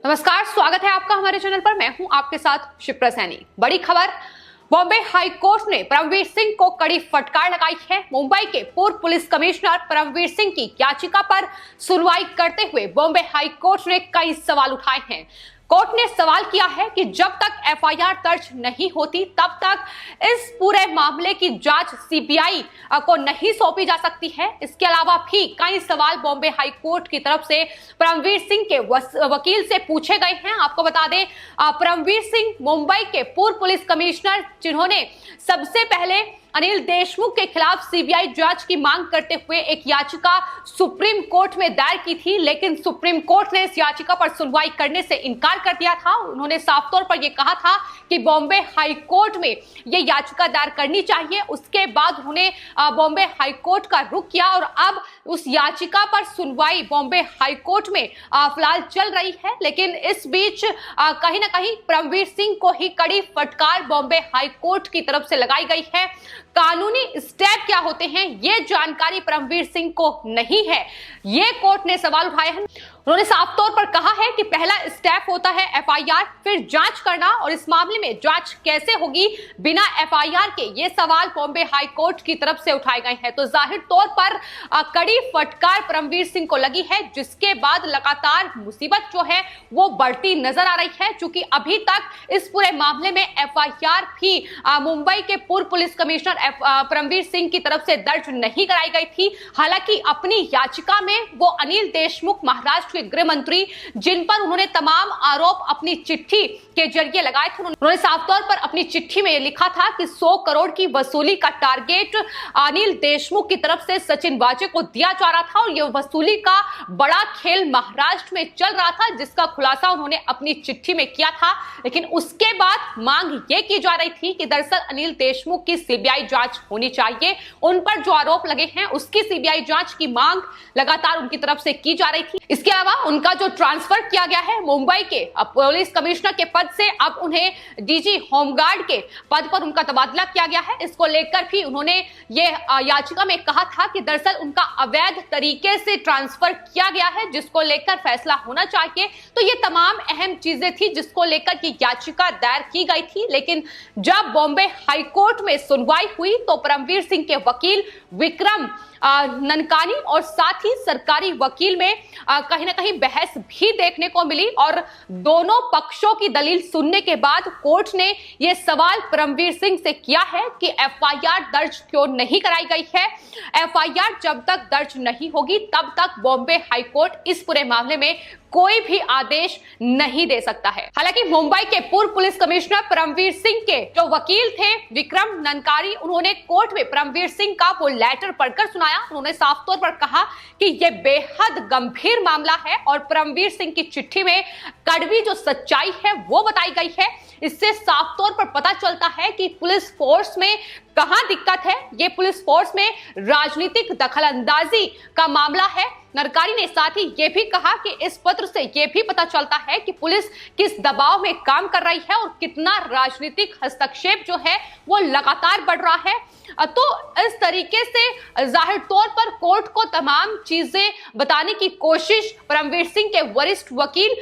नमस्कार, स्वागत है आपका हमारे चैनल पर। मैं हूं आपके साथ शिप्रा सैनी। बड़ी खबर, बॉम्बे हाई कोर्ट ने परमवीर सिंह को कड़ी फटकार लगाई है। मुंबई के पूर्व पुलिस कमिश्नर परमवीर सिंह की याचिका पर सुनवाई करते हुए बॉम्बे हाई कोर्ट ने कई सवाल उठाए हैं। कोर्ट ने सवाल किया है कि जब तक एफआईआर दर्ज नहीं होती तब तक इस पूरे मामले की जांच सीबीआई को नहीं सौंपी जा सकती है। इसके अलावा भी कई सवाल बॉम्बे हाई कोर्ट की तरफ से परमवीर सिंह के वकील से पूछे गए हैं। आपको बता दें, परमवीर सिंह मुंबई के पूर्व पुलिस कमिश्नर, जिन्होंने सबसे पहले अनिल देशमुख के खिलाफ सीबीआई जांच की मांग करते हुए एक याचिका सुप्रीम कोर्ट में दायर की थी, लेकिन सुप्रीम कोर्ट ने इस याचिका पर सुनवाई करने से इनकार कर दिया था। उन्होंने साफ तौर पर यह कहा था कि बॉम्बे हाई कोर्ट में यह याचिका दायर करनी चाहिए। उसके बाद उन्होंने बॉम्बे हाई कोर्ट का रुख किया और अब उस याचिका पर सुनवाई बॉम्बे हाई कोर्ट में फिलहाल चल रही है। लेकिन इस बीच कहीं ना कहीं परमवीर सिंह को ही कड़ी फटकार बॉम्बे हाई कोर्ट की तरफ से लगाई गई है। कानूनी स्टेप क्या होते हैं, ये जानकारी परमवीर सिंह को नहीं है, ये कोर्ट ने सवाल उठाए हैं। उन्होंने साफ तौर पर कहा है कि पहला स्टेप होता है एफआईआर, फिर जांच करना, और इस मामले में जांच कैसे होगी बिना एफआईआर के, ये सवाल बॉम्बे हाई कोर्ट की तरफ से उठाए गए हैं। तो जाहिर तौर पर कड़ी फटकार परमवीर सिंह को लगी है, जिसके बाद लगातार मुसीबत जो है वो बढ़ती नजर आ रही है। चूंकि अभी तक इस पूरे मामले में एफआईआर भी मुंबई के पूर्व पुलिस कमिश्नर परमवीर सिंह की तरफ से दर्ज नहीं कराई गई थी। हालांकि अपनी याचिका में वो अनिल देशमुख, महाराष्ट्र के गृह मंत्री, जिन पर उन्होंने तमाम आरोप अपनी चिट्ठी के जरिए लगाए थे, उन्होंने साफ तौर पर अपनी चिट्ठी में लिखा था कि 100 करोड़ की वसूली का टारगेट अनिल देशमुख की तरफ से सचिन वाजे को दिया जा रहा था और यह वसूली का बड़ा खेल महाराष्ट्र में चल रहा था, जिसका खुलासा उन्होंने अपनी चिट्ठी में किया था। लेकिन उसके बाद मांग यह की जा रही थी कि दरअसल अनिल देशमुख की सीबीआई जांच होनी चाहिए। उन पर जो आरोप लगे हैं उसकी सीबीआई जांच की मांग लगातार उनकी तरफ से की जा रही थी। इसके अलावा उनका जो ट्रांसफर किया गया है मुंबई के पुलिस कमिश्नर के पद से, अब उन्हें डीजी होमगार्ड के पद पर उनका तबादला किया गया है। इसको लेकर भी उन्होंने ये याचिका में कहा था कि दरअसल उनका अवैध तरीके से ट्रांसफर किया गया है, जिसको लेकर फैसला होना चाहिए। तो ये तमाम अहम चीजें थी जिसको लेकर की याचिका दायर की गई थी। लेकिन जब बॉम्बे हाई कोर्ट में सुनवाई हुई तो परमवीर सिंह के वकील विक्रम ननकानी और साथ ही सरकारी वकील में कहीं ना कहीं बहस भी देखने को मिली, और दोनों पक्षों की दलील सुनने के बाद कोर्ट ने यह सवाल परमवीर सिंह से किया है कि एफआईआर दर्ज क्यों नहीं कराई गई है। एफआईआर जब तक दर्ज नहीं होगी तब तक बॉम्बे हाई कोर्ट इस पूरे मामले में कोई भी आदेश नहीं दे सकता है। हालांकि मुंबई के पूर्व पुलिस कमिश्नर परमवीर सिंह के जो वकील थे विक्रम ननकारी, उन्होंने कोर्ट में परमवीर सिंह का वो लेटर पढ़कर सुनाया। उन्होंने साफ तौर पर कहा कि यह बेहद गंभीर मामला है और परमवीर सिंह की चिट्ठी में कड़वी जो सच्चाई है वो बताई गई है। इससे साफ तौर पर पता चलता है कि पुलिस फोर्स में कहां दिक्कत है। ये पुलिस फोर्स में राजनीतिक दखलंदाजी का मामला है। नरकारी ने साथ ही ये भी कहा कि इस पत्र से ये भी पता चलता है कि पुलिस किस दबाव में काम कर रही है और कितना राजनीतिक हस्तक्षेप जो है वो लगातार बढ़ रहा है। तो इस तरीके से जाहिर तौर पर कोर्ट को तमाम चीजें बताने की कोशिश परमवीर सिंह के वरिष्ठ वकील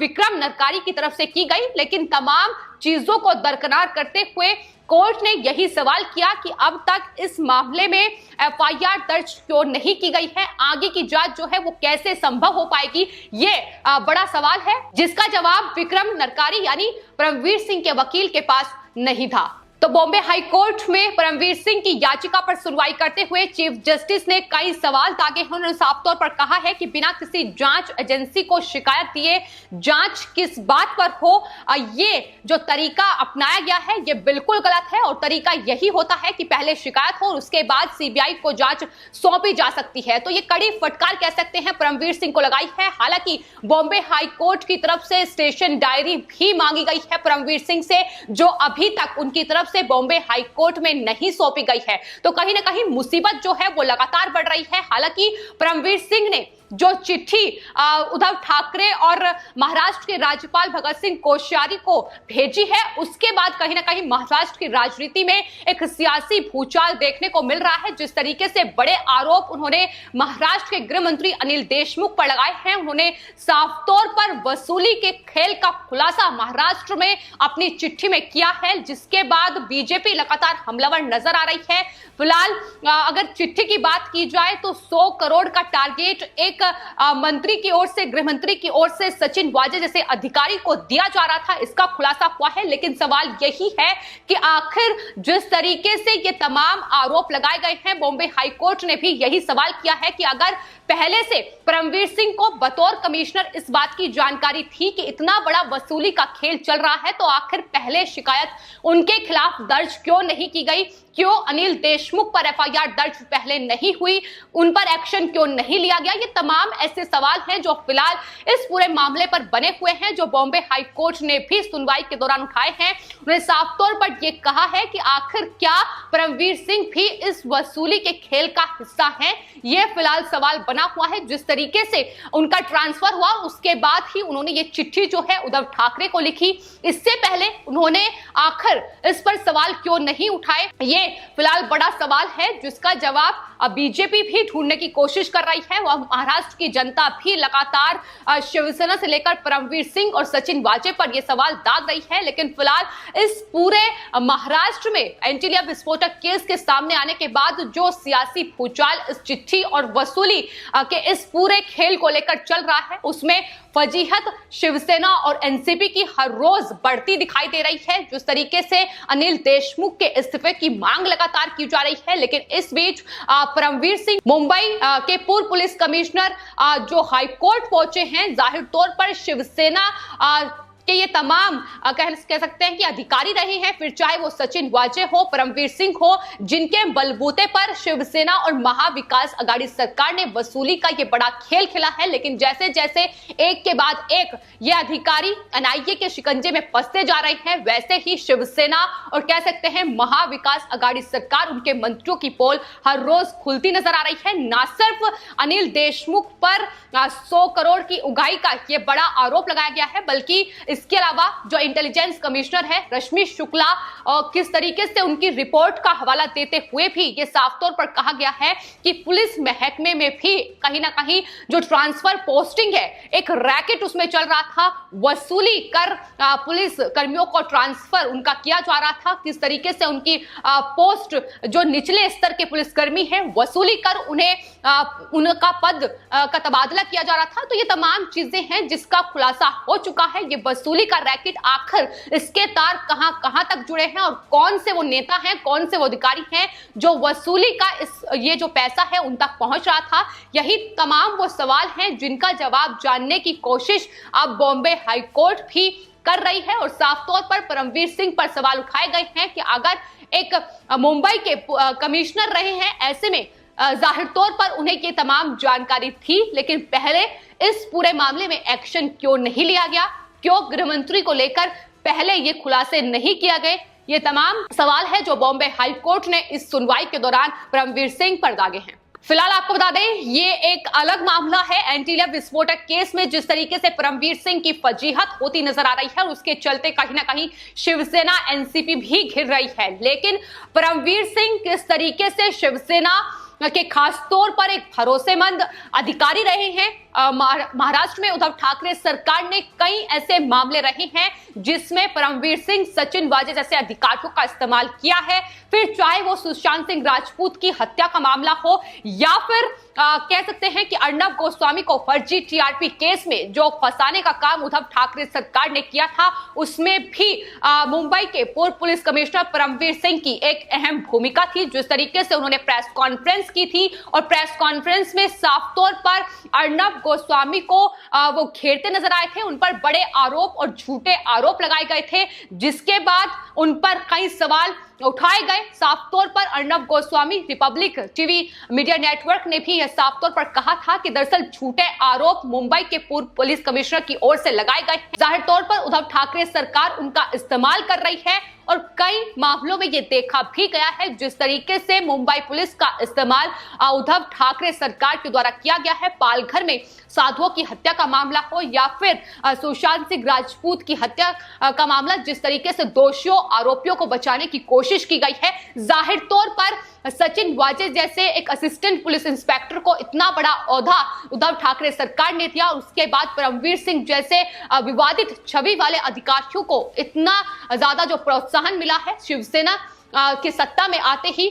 विक्रम नरकारी की तरफ से की गई, लेकिन तमाम चीजों को दरकिनार करते हुए कोर्ट ने यही सवाल किया कि अब तक इस मामले में एफआईआर दर्ज क्यों नहीं की गई है, आगे की जांच जो है वो कैसे संभव हो पाएगी। ये बड़ा सवाल है जिसका जवाब विक्रम नरकारी यानी परमवीर सिंह के वकील के पास नहीं था। तो बॉम्बे हाई कोर्ट में परमवीर सिंह की याचिका पर सुनवाई करते हुए चीफ जस्टिस ने कई सवाल दागे हैं। उन्होंने साफ तौर पर कहा है कि बिना किसी जांच एजेंसी को शिकायत दिए जांच किस बात पर हो, ये जो तरीका अपनाया गया है ये बिल्कुल गलत है और तरीका यही होता है कि पहले शिकायत हो और उसके बाद सीबीआई को जांच सौंपी जा सकती है। तो ये कड़ी फटकार कह सकते हैं परमवीर सिंह को लगाई है। हालांकि बॉम्बे हाई कोर्ट की तरफ से स्टेशन डायरी भी मांगी गई है परमवीर सिंह से, जो अभी तक उनकी तरफ से बॉम्बे हाई कोर्ट में नहीं सौंपी गई है। तो कहीं ना कहीं मुसीबत जो है वो लगातार बढ़ रही है। हालांकि परमवीर सिंह ने जो चिट्ठी उद्धव ठाकरे और महाराष्ट्र के राज्यपाल भगत सिंह कोश्यारी को भेजी है, उसके बाद कहीं ना कहीं महाराष्ट्र की राजनीति में एक सियासी भूचाल देखने को मिल रहा है। जिस तरीके से बड़े आरोप उन्होंने महाराष्ट्र के गृह मंत्री अनिल देशमुख पर लगाए हैं, उन्होंने साफ तौर पर वसूली के खेल का खुलासा महाराष्ट्र में अपनी चिट्ठी में किया है, जिसके बाद बीजेपी लगातार हमलावर नजर आ रही है। फिलहाल अगर चिट्ठी की बात की जाए तो 100 करोड़ का टारगेट एक मंत्री की ओर से, गृह मंत्री की ओर से सचिन वाजे जैसे अधिकारी को दिया जा रहा था, इसका खुलासा हुआ है। लेकिन सवाल यही है कि आखिर जिस तरीके से ये तमाम आरोप लगाए गए हैं, बॉम्बे हाईकोर्ट ने भी यही सवाल किया है कि अगर पहले से परमवीर सिंह को बतौर कमिश्नर इस बात की जानकारी थी कि इतना बड़ा वसूली का खेल चल रहा है, तो आखिर पहले शिकायत उनके खिलाफ दर्ज क्यों नहीं की गई? क्यों अनिल देशमुख पर एफआईआर दर्ज पहले नहीं हुई? उन पर एक्शन क्यों नहीं लिया गया? ये तमाम ऐसे सवाल हैं जो फिलहाल इस पूरे मामले पर बने हुए हैं, जो बॉम्बे हाईकोर्ट ने भी सुनवाई के दौरान उठाए हैं। उन्होंने साफ तौर पर यह कहा है कि आखिर क्या परमवीर सिंह भी इस वसूली के खेल का हिस्सा है? ये फिलहाल सवाल बना हुआ है। जिस तरीके से उनका ट्रांसफर हुआ, उसके बाद ही उन्होंने ये चिट्ठी जो है उद्धव ठाकरे को लिखी। इससे पहले उन्होंने आखिर इस पर सवाल क्यों नहीं उठाए? ये फिलहाल बड़ा सवाल है, जिसका जवाब बीजेपी भी ढूंढने की कोशिश कर रही है। वह महाराष्ट्र की जनता भी लगातार शिवसेना से लेकर परमवीर सिंह और सचिन वाजे पर यह सवाल दाग रही है। लेकिन फिलहाल इस पूरे महाराष्ट्र में एंटीलिया विस्फोटक केस के सामने आने के बाद जो सियासी भूचाल इस चिट्ठी और वसूली के इस पूरे खेल को लेकर चल रहा है, उसमें फजीहत शिवसेना और एनसीपी की हर रोज बढ़ती दिखाई दे रही है। जिस तरीके से अनिल देशमुख के इस्तीफे की मांग लगातार की जा रही है, लेकिन इस बीच परमवीर सिंह मुंबई के पूर्व पुलिस कमिश्नर जो हाईकोर्ट पहुंचे हैं, जाहिर तौर पर शिवसेना कि ये तमाम कह सकते हैं कि अधिकारी रहे हैं, फिर चाहे वो सचिन वाजे हो, परमवीर सिंह हो, जिनके बलबूते पर शिवसेना और महाविकास आघाड़ी सरकार ने वसूली का ये बड़ा खेल खेला है। लेकिन जैसे जैसे एक के बाद एक ये अधिकारी एनआईए के शिकंजे में फंसते जा रहे हैं, वैसे ही शिवसेना और कह सकते हैं महाविकास आघाड़ी सरकार, उनके मंत्रियों की पोल हर रोज खुलती नजर आ रही है। ना सिर्फ अनिल देशमुख पर 100 करोड़ की उगाही का ये बड़ा आरोप लगाया गया है, बल्कि इसके अलावा जो इंटेलिजेंस कमिश्नर है रश्मि शुक्ला, किस तरीके से उनकी रिपोर्ट का हवाला देते हुए भी ये साफ तौर पर कहा गया है कि पुलिस महकमे में भी कहीं ना कहीं जो ट्रांसफर पोस्टिंग है, एक रैकेट उसमें चल रहा था। वसूली कर पुलिस कर्मियों को ट्रांसफर उनका किया जा रहा था। किस तरीके से उनकी पोस्ट, जो निचले स्तर के पुलिसकर्मी हैं, वसूली कर उन्हें उनका पद का तबादला किया जा रहा था। तो ये तमाम चीजें हैं जिसका खुलासा हो चुका है। ये वसूली का रैकेट, आखिर इसके तार कहां कहां तक जुड़े हैं और कौन से वो नेता हैं, कौन से वो अधिकारी हैं जो वसूली का ये जो पैसा है उन तक पहुंच रहा था। यही तमाम वो सवाल हैं जिनका जवाब जानने की कोशिश अब बॉम्बे हाईकोर्ट भी कर रही है। और साफ तौर पर परमवीर सिंह पर सवाल उठाए गए हैं कि अगर एक मुंबई के कमिश्नर रहे हैं, ऐसे में जाहिर तौर पर उन्हें ये तमाम जानकारी थी, लेकिन पहले इस पूरे मामले में एक्शन क्यों नहीं लिया गया? क्यों गृह मंत्री को लेकर पहले ये खुलासे नहीं किया गए? ये तमाम सवाल है जो बॉम्बे हाईकोर्ट ने इस सुनवाई के दौरान परमवीर सिंह पर दागे हैं। फिलहाल आपको बता दें, ये एक अलग मामला है एंटीलिया विस्फोटक केस में। जिस तरीके से परमवीर सिंह की फजीहत होती नजर आ रही है और उसके चलते कहीं ना कहीं शिवसेना एनसीपी भी घिर रही है, लेकिन परमवीर सिंह किस तरीके से शिवसेना के खास तौर पर एक भरोसेमंद अधिकारी रहे हैं। महाराष्ट्र में उद्धव ठाकरे सरकार ने कई ऐसे मामले रहे हैं जिसमें परमवीर सिंह, सचिन वाजे जैसे अधिकारियों का इस्तेमाल किया है। फिर चाहे वो सुशांत सिंह राजपूत की हत्या का मामला हो या फिर कह सकते हैं कि अर्नब गोस्वामी को फर्जी टीआरपी केस में जो फंसाने का काम उद्धव ठाकरे सरकार ने किया था, उसमें भी मुंबई के पूर्व पुलिस कमिश्नर परमवीर सिंह की एक अहम भूमिका थी। जिस तरीके से उन्होंने प्रेस कॉन्फ्रेंस की थी और प्रेस कॉन्फ्रेंस में साफ तौर पर अर्नब गोस्वामी को वो घेरते नजर आए थे, उन पर बड़े आरोप और झूठे आरोप लगाए गए थे, जिसके बाद उन पर कई सवाल उठाए गए। साफ तौर पर Arnab Goswami Republic TV media network ने भी यह साफ तौर पर कहा था कि दरअसल झूठे आरोप मुंबई के पूर्व पुलिस कमिश्नर की ओर से लगाए गए। जाहिर तौर पर उद्धव ठाकरे सरकार उनका इस्तेमाल कर रही है और कई मामलों में ये देखा भी गया है जिस तरीके से मुंबई पुलिस का इस्तेमाल उद्धव ठाकरे सरकार के द्वारा किया गया है। पालघर में साधुओं की हत्या का मामला हो या फिर सुशांत सिंह राजपूत की हत्या का मामला, जिस तरीके से दोषियों आरोपियों को बचाने की कोशिश की गई है। जाहिर तौर पर सचिन वाजे जैसे एक असिस्टेंट पुलिस इंस्पेक्टर को इतना बड़ा ओहदा उद्धव ठाकरे सरकार ने दिया, उसके बाद परमवीर सिंह जैसे विवादित छवि वाले अधिकारियों को इतना ज्यादा जो प्रोत्साहन मिला है शिवसेना की सत्ता में आते ही।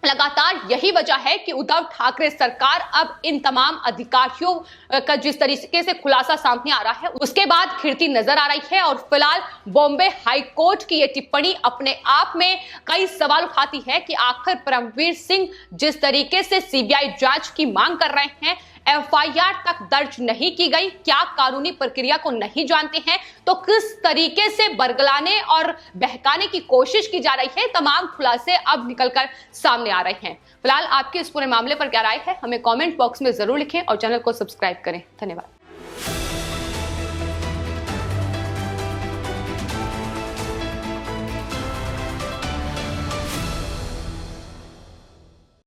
लगातार यही वजह है कि उद्धव ठाकरे सरकार अब इन तमाम अधिकारियों का जिस तरीके से खुलासा सामने आ रहा है उसके बाद खिड़ती नजर आ रही है। और फिलहाल बॉम्बे हाई कोर्ट की यह टिप्पणी अपने आप में कई सवाल उठाती है कि आखिर परमवीर सिंह जिस तरीके से सीबीआई जांच की मांग कर रहे हैं, एफआईआर तक दर्ज नहीं की गई, क्या कानूनी प्रक्रिया को नहीं जानते हैं, तो किस तरीके से बरगलाने और बहकाने की कोशिश की जा रही है। तमाम खुलासे अब निकलकर सामने आ रहे हैं। फिलहाल आपके इस पूरे मामले पर क्या राय है, हमें कमेंट बॉक्स में जरूर लिखें और चैनल को सब्सक्राइब करें। धन्यवाद।